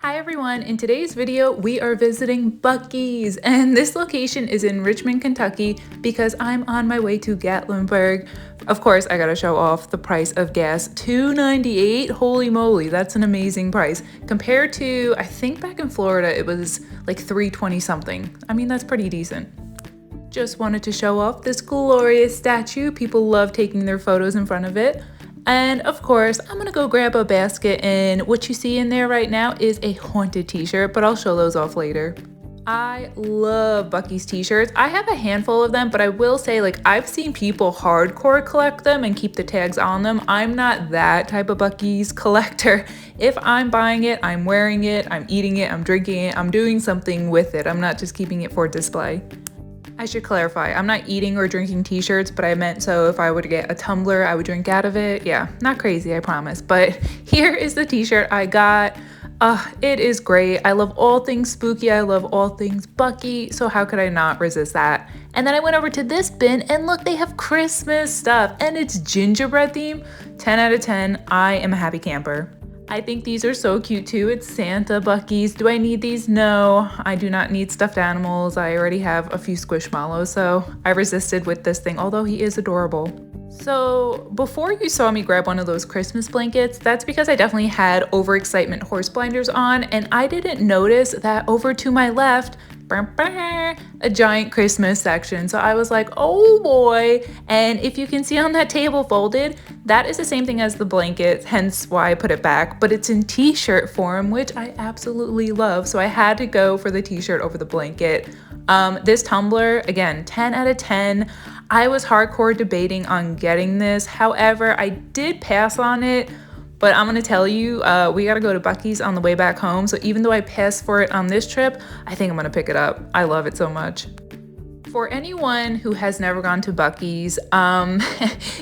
Hi everyone, in today's video we are visiting Buc-ee's, and this location is in Richmond, Kentucky because I'm on my way to Gatlinburg. Of course, I gotta show off the price of gas, $2.98. Holy moly, that's an amazing price. Compared to, I think back in Florida it was like $3.20 something. I mean, that's pretty decent. Just wanted to show off this glorious statue. People love taking their photos in front of it. And of course, I'm gonna go grab a basket, and what you see in there right now is a haunted t-shirt, but I'll show those off later. I love Buc-ee's t-shirts. I have a handful of them, but I will say, like, I've seen people hardcore collect them and keep the tags on them. I'm not that type of Buc-ee's collector. If I'm buying it, I'm wearing it, I'm eating it, I'm drinking it, I'm doing something with it. I'm not just keeping it for display. I should clarify, I'm not eating or drinking t-shirts, but I meant so if I would get a tumbler, I would drink out of it. Yeah, not crazy, I promise. But here is the t-shirt I got. It is great. I love all things spooky. I love all things Buc-ee. So how could I not resist that? And then I went over to this bin and look, they have Christmas stuff and it's gingerbread theme. 10 out of 10. I am a happy camper. I think these are so cute too. It's Santa Buc-ee's. Do I need these? No, I do not need stuffed animals. I already have a few squishmallows, so I resisted with this thing, although he is adorable. So before you saw me grab one of those Christmas blankets, that's because I definitely had overexcitement horse blinders on, and I didn't notice that over to my left, a giant Christmas section. So I was like, oh boy. And if you can see on that table folded, that is the same thing as the blanket, hence why I put it back, but it's in t-shirt form, which I absolutely love. So I had to go for the t-shirt over the blanket. This tumbler, again, 10 out of 10. I was hardcore debating on getting this. However, I did pass on it. But I'm gonna tell you, we gotta go to Buc-ee's on the way back home. So even though I passed for it on this trip, I think I'm gonna pick it up. I love it so much. For anyone who has never gone to Buc-ee's,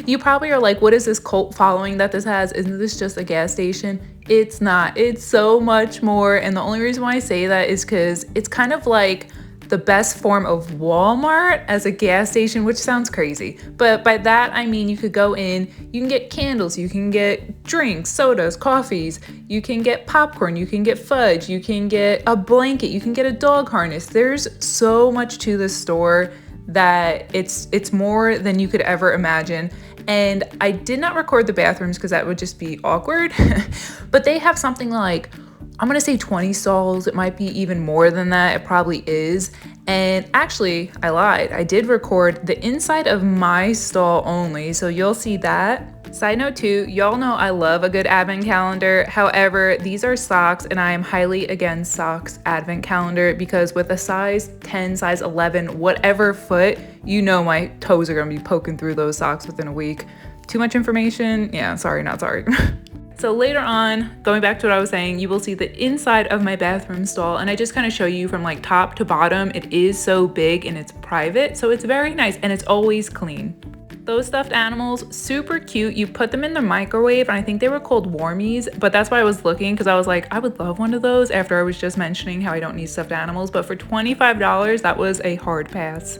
you probably are like, what is this cult following that this has? Isn't this just a gas station? It's not, it's so much more. And the only reason why I say that is because it's kind of like the best form of Walmart as a gas station, which sounds crazy. But by that, I mean you could go in, you can get candles, you can get drinks, sodas, coffees, you can get popcorn, you can get fudge, you can get a blanket, you can get a dog harness. There's so much to this store that it's more than you could ever imagine. And I did not record the bathrooms because that would just be awkward. But they have something like, I'm gonna say 20 stalls. It might be even more than that. It probably is. And actually, I lied. I did record the inside of my stall only, so you'll see that. Side note too, y'all know I love a good advent calendar. However, these are socks, and I am highly against socks advent calendar because with a size 10, size 11, whatever foot, you know my toes are gonna be poking through those socks within a week. Too much information? Yeah, sorry, not sorry. So later on, going back to what I was saying, you will see the inside of my bathroom stall, and I just kind of show you from like top to bottom. It is so big and it's private, so it's very nice and it's always clean. Those stuffed animals, super cute. You put them in the microwave, and I think they were called Warmies, but that's why I was looking, because I was like, I would love one of those after I was just mentioning how I don't need stuffed animals, but for $25, that was a hard pass.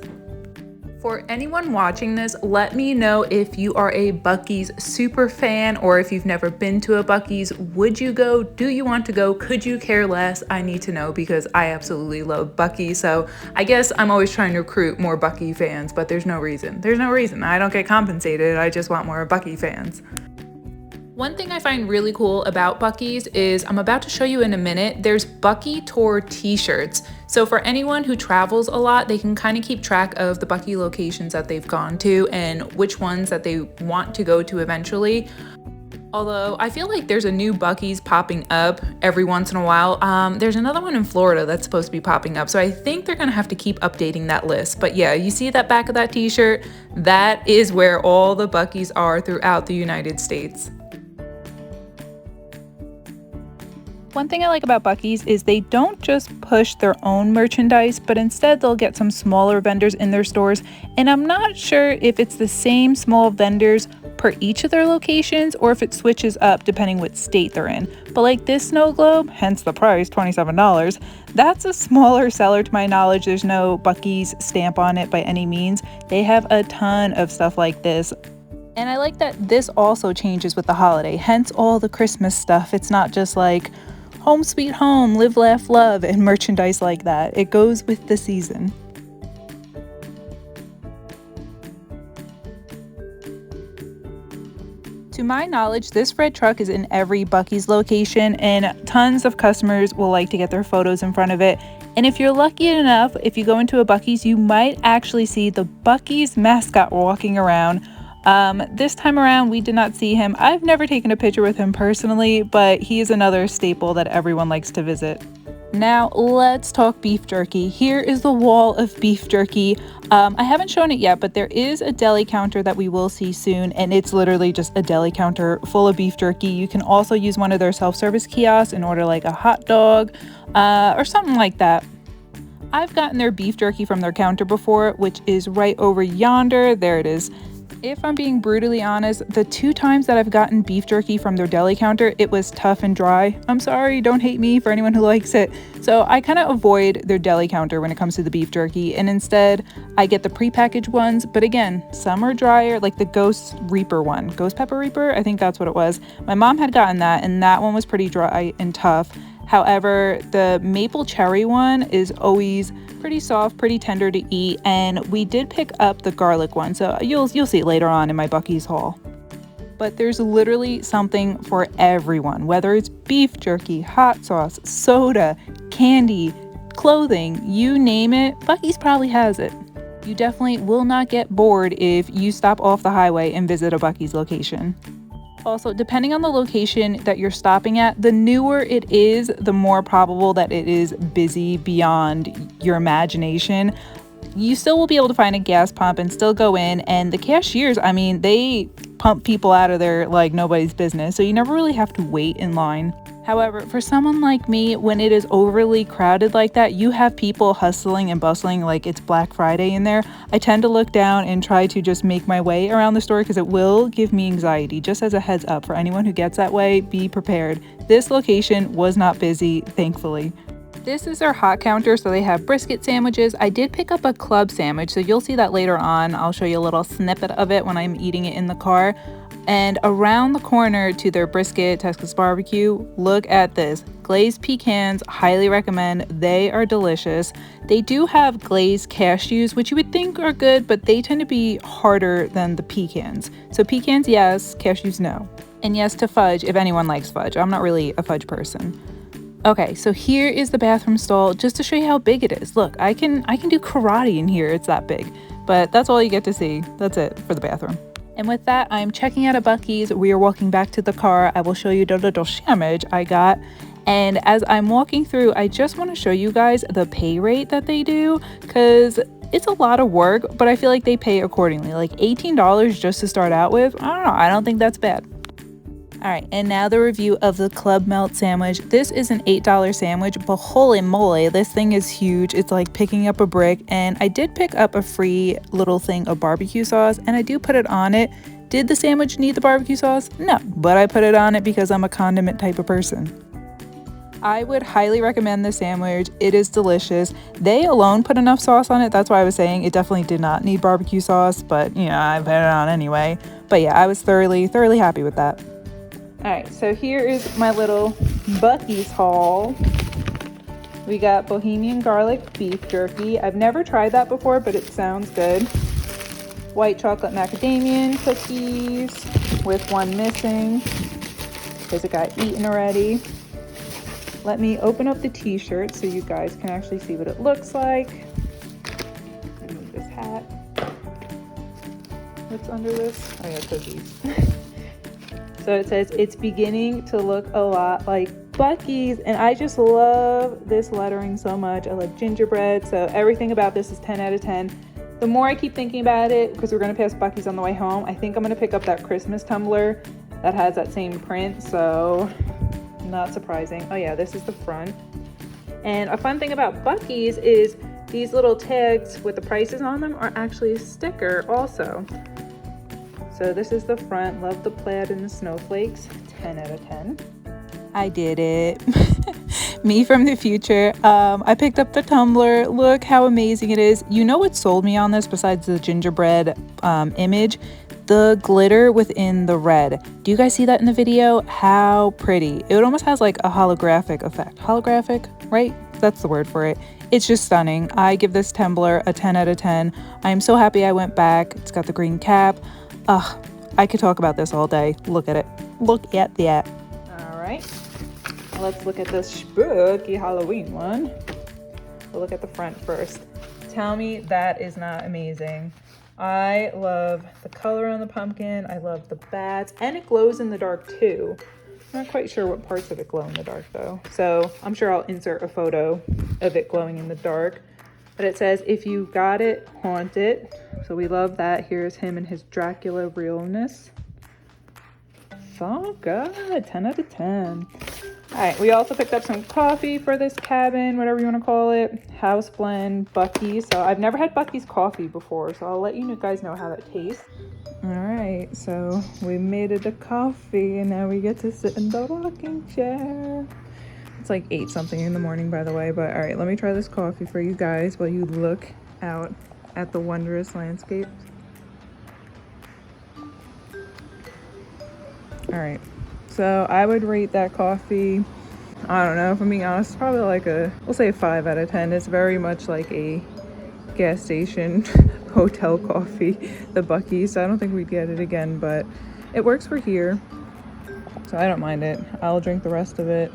For anyone watching this, let me know if you are a Buc-ee's super fan or if you've never been to a Buc-ee's. Would you go? Do you want to go? Could you care less? I need to know because I absolutely love Buc-ee. So I guess I'm always trying to recruit more Buc-ee fans, but there's no reason. There's no reason. I don't get compensated. I just want more Buc-ee fans. One thing I find really cool about Buc-ee's is, I'm about to show you in a minute, there's Buc-ee Tour t-shirts. So for anyone who travels a lot, they can kind of keep track of the Buc-ee locations that they've gone to and which ones that they want to go to eventually. Although I feel like there's a new Buc-ee's popping up every once in a while. There's another one in Florida that's supposed to be popping up. So I think they're gonna have to keep updating that list. But yeah, you see that back of that t-shirt? That is where all the Buc-ee's are throughout the United States. One thing I like about Buc-ee's is they don't just push their own merchandise, but instead they'll get some smaller vendors in their stores. And I'm not sure if it's the same small vendors per each of their locations or if it switches up depending what state they're in. But like this snow globe, hence the price, $27, that's a smaller seller to my knowledge. There's no Buc-ee's stamp on it by any means. They have a ton of stuff like this. And I like that this also changes with the holiday, hence all the Christmas stuff. It's not just like Home sweet home, live, laugh, love, and merchandise like that. It goes with the season. To my knowledge, this red truck is in every Buc-ee's location, and tons of customers will like to get their photos in front of it. And if you're lucky enough, if you go into a Buc-ee's, you might actually see the Buc-ee's mascot walking around. This time around, we did not see him. I've never taken a picture with him personally, but he is another staple that everyone likes to visit. Now let's talk beef jerky. Here is the wall of beef jerky. I haven't shown it yet, but there is a deli counter that we will see soon, and it's literally just a deli counter full of beef jerky. You can also use one of their self-service kiosks and order like a hot dog or something like that. I've gotten their beef jerky from their counter before, which is right over yonder. There it is. If I'm being brutally honest, the 2 times that I've gotten beef jerky from their deli counter, it was tough and dry. I'm sorry, don't hate me for anyone who likes it. So I kind of avoid their deli counter when it comes to the beef jerky, and instead I get the prepackaged ones. But again, some are drier, like the Ghost Reaper one. Ghost Pepper Reaper? I think that's what it was. My mom had gotten that, and that one was pretty dry and tough. However, the maple cherry one is always pretty soft, pretty tender to eat, and we did pick up the garlic one, so you'll see it later on in my Buc-ee's haul. But there's literally something for everyone, whether it's beef jerky, hot sauce, soda, candy, clothing, you name it, Buc-ee's probably has it. You definitely will not get bored if you stop off the highway and visit a Buc-ee's location. Also, depending on the location that you're stopping at, the newer it is, the more probable that it is busy beyond your imagination. You still will be able to find a gas pump and still go in, and the cashiers, I mean, they pump people out of there like nobody's business, so you never really have to wait in line. However, for someone like me, when it is overly crowded like that, you have people hustling and bustling like it's Black Friday in there. I tend to look down and try to just make my way around the store because it will give me anxiety. Just as a heads up for anyone who gets that way, be prepared. This location was not busy, thankfully. This is their hot counter, so they have brisket sandwiches. I did pick up a club sandwich, so you'll see that later on. I'll show you a little snippet of it when I'm eating it in the car. And around the corner to their brisket Texas barbecue, look at this. Glazed pecans, highly recommend. They are delicious. They do have glazed cashews, which you would think are good, but they tend to be harder than the pecans. So pecans, yes, cashews, no. And yes to fudge, if anyone likes fudge. I'm not really a fudge person. Okay, so here is the bathroom stall, just to show you how big it is. Look, I can do karate in here, it's that big. But that's all you get to see. That's it for the bathroom. And with that, I'm checking out a Buc-ee's. We are walking back to the car. I will show you the little sandwich I got. And as I'm walking through, I just want to show you guys the pay rate that they do, because it's a lot of work, but I feel like they pay accordingly. Like $18 just to start out with. I don't know. I don't think that's bad. All right, and now the review of the Club Melt sandwich. This is an $8 sandwich, but holy moly, this thing is huge. It's like picking up a brick, and I did pick up a free little thing of barbecue sauce, and I do put it on it. Did the sandwich need the barbecue sauce? No, but I put it on it because I'm a condiment type of person. I would highly recommend this sandwich. It is delicious. They alone put enough sauce on it. That's why I was saying it definitely did not need barbecue sauce, but you know, I put it on anyway. But yeah, I was thoroughly happy with that. All right, so here is my little Buc-ee's haul. We got Bohemian garlic beef jerky. I've never tried that before, but it sounds good. White chocolate macadamia cookies with one missing because it got eaten already. Let me open up the t-shirt so you guys can actually see what it looks like. Move this hat. What's under this? Oh yeah, cookies. So it says, it's beginning to look a lot like Buc-ee's, and I just love this lettering so much. I love gingerbread, so everything about this is 10 out of 10. The more I keep thinking about it, because we're going to pass Buc-ee's on the way home, I think I'm going to pick up that Christmas tumbler that has that same print, so not surprising. Oh yeah, this is the front. And a fun thing about Buc-ee's is these little tags with the prices on them are actually a sticker also. So this is the front. Love the plaid and the snowflakes. 10 out of 10. I did it. Me from the future. I picked up the tumbler. Look how amazing it is. You know what sold me on this besides the gingerbread image? the glitter within the red. Do you guys see that in the video? How pretty. It almost has like a holographic effect. Holographic, right? That's the word for it. It's just stunning. I give this tumbler a 10 out of 10. I am so happy I went back. It's got the green cap. Ugh, I could talk about this all day. Look at it. Look at that. All right. Let's look at this spooky Halloween one. We'll look at the front first. Tell me that is not amazing. I love the color on the pumpkin. I love the bats, and it glows in the dark too. I'm not quite sure what parts of it glow in the dark though. So I'm sure I'll insert a photo of it glowing in the dark. But it says, if you got it, haunt it. So we love that. Here's him and his Dracula realness. So good, 10 out of 10. All right, we also picked up some coffee for this cabin, whatever you want to call it. House blend, Buc-ee. So I've never had Buc-ee's coffee before, so I'll let you guys know how that tastes. All right, so we made it a coffee, and now we get to sit in the rocking chair. It's like 8 something in the morning, by the way, but all right, let me try this coffee for you guys while you look out at the wondrous landscape. All right, so I would rate that coffee, I don't know, if I'm being honest, probably like we'll say 5 out of 10. It's very much like a gas station hotel coffee, the Buc-ee, so I don't think we'd get it again, but it works for here, so I don't mind it. I'll drink the rest of it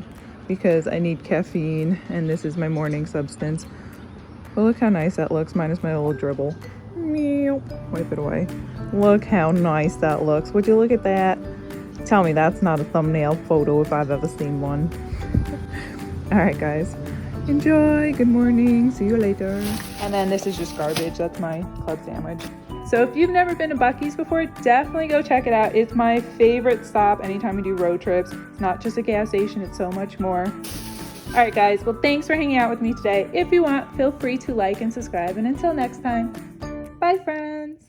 because I need caffeine, and this is my morning substance. But look how nice that looks, minus my little dribble. Meow. Wipe it away. Look how nice that looks. Would you look at that? Tell me that's not a thumbnail photo if I've ever seen one. All right, guys. Enjoy. Good morning. See you later. And then this is just garbage. That's my club sandwich. So if you've never been to Buc-ee's before, definitely go check it out. It's my favorite stop anytime we do road trips. It's not just a gas station. It's so much more. All right, guys. Well, thanks for hanging out with me today. If you want, feel free to like and subscribe. And until next time, bye, friends.